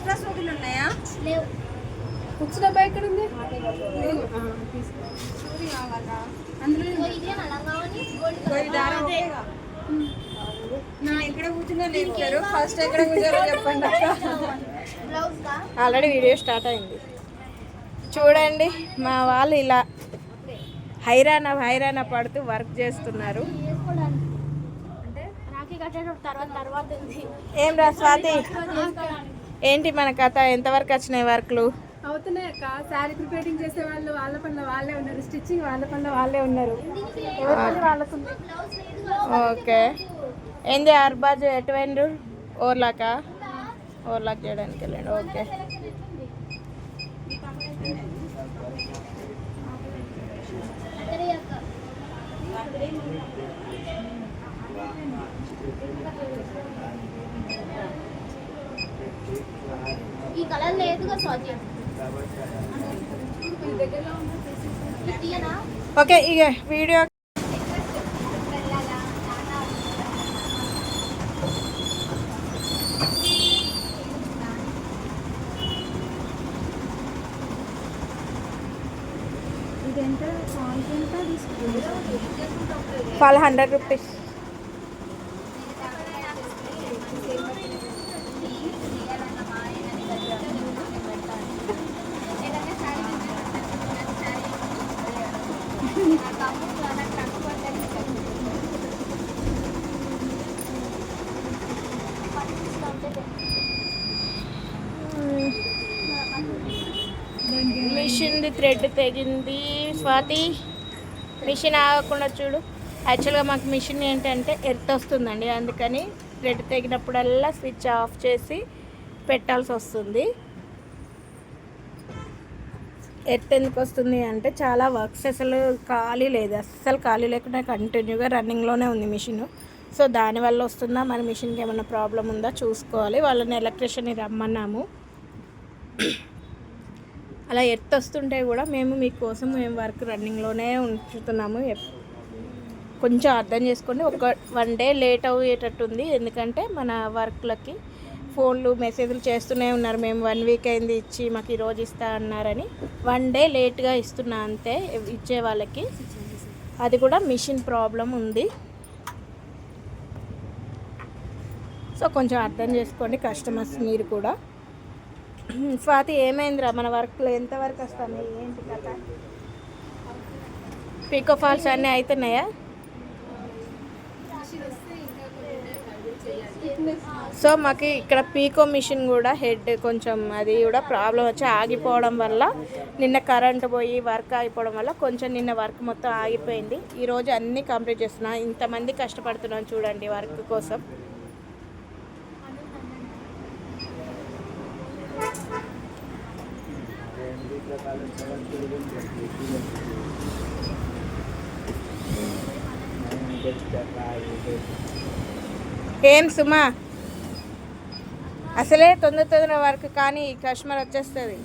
Extra సోకులు ఉన్నాయా? లేవు. బుక్స్ డబ్బా ఎక్కడ ఉంది? అందులో ఇదేనా లంగావని? గోల్డ్ పోయి దారం ఒకేగా. నా ఎక్కడ కూర్చున్నా లేపుతారు. ఫస్ట్ ఎక్కడ కూర్చోరో చెప్పండి అక్క. బ్లౌజ్ కా? ఆల్రెడీ వీడియో స్టార్ట్ అయింది. చూడండి మా వాళ్ళు ఇలా హైరాణ పడుతూ వర్క్ చేస్తున్నారు. వేసుకోవడానికి. రాఖీ కట్టేటప్పుడు తర్వాత ఉంది. ఏం రా స్వాతి, ఏంటి మన కథ? ఎంతవరకు వచ్చినాయి వర్క్లు? అవుతున్నాయి అక్క. శారీ ప్రిపేరింగ్ చేసే వాళ్ళు వాళ్ళ పనిలో వాళ్ళే ఉన్నారు, స్టిచ్చింగ్ వాళ్ళ పనిలో వాళ్ళే ఉన్నారు. ఎవరి పని వాళ్ళకు ఉంది. బ్లౌజ్ లేదు. ఓకే. ఏంది అర్బాజ్ ఎటు వెండు? ఓర్లాకా? ఓర్లాక్ చేయడానికి వెళ్ళండి. ఓకే. అదే అక్క. ఈ కలర్ లేదుగా స్వాతి. ఇది తీయనా? ఓకే ఇక వీడియో ఇదెంత? సాంగ్ ఎంత తీసుకుంటుంది? 100 రూపీస్. మిషన్ది థ్రెడ్ తెగింది స్వాతి. మిషన్ ఆగకుండా చూడు. యాక్చువల్గా మాకు మిషన్ ఏంటంటే ఎర్త్ వస్తుందండి, అందుకని థ్రెడ్ తెగినప్పుడల్లా స్విచ్ ఆఫ్ చేసి పెట్టాల్సి వస్తుంది. ఎర్త్ ఎందుకు వస్తుంది అంటే చాలా వర్క్స్ అసలు ఖాళీ లేదు, అస్సలు ఖాళీ లేకుండా కంటిన్యూగా రన్నింగ్లోనే ఉంది మిషన్. సో దానివల్ల వస్తుందా, మన మిషన్కి ఏమైనా ప్రాబ్లం ఉందా చూసుకోవాలి. వాళ్ళని ఎలక్ట్రీషియన్ని రమ్మన్నాము. అలా ఎర్త్ వస్తుంటే కూడా మేము మీకోసం మేము వర్క్ రన్నింగ్లోనే ఉంచుతున్నాము. కొంచెం అర్థం చేసుకోండి. ఒక 1 డే లేట్ అయ్యేటట్టుంది, ఎందుకంటే మన వర్క్లకి ఫోన్లు మెసేజ్లు చేస్తూనే ఉన్నారు. మేము 1 వీక్ అయింది ఇచ్చి, మాకు ఈరోజు ఇస్తా అన్నారని 1 డే లేట్గా ఇస్తున్నా అంతే ఇచ్చే వాళ్ళకి. అది కూడా మిషన్ ప్రాబ్లం ఉంది. సో కొంచెం అర్థం చేసుకోండి కస్టమర్స్ మీరు కూడా. స్వాతి ఏమైందిరా మన వర్క్లో ఎంతవరకు వస్తాయి? ఏంటి కథ? పీకో ఫాల్స్ అన్నీ అవుతున్నాయా? సో మాకు ఇక్కడ పీకో మిషన్ కూడా హెడ్ కొంచెం అది కూడా ప్రాబ్లం వచ్చి ఆగిపోవడం వల్ల, నిన్న కరెంట్ పోయి వర్క్ ఆగిపోవడం వల్ల కొంచెం నిన్న వర్క్ మొత్తం ఆగిపోయింది. ఈరోజు అన్నీ కంప్లీట్ చేస్తున్నా. ఇంతమంది కష్టపడుతున్నాం చూడండి వర్క్ కోసం. ఏం సుమా, అసలే తొందర వర్క్ కానీ కస్టమర్ వచ్చేస్తుంది.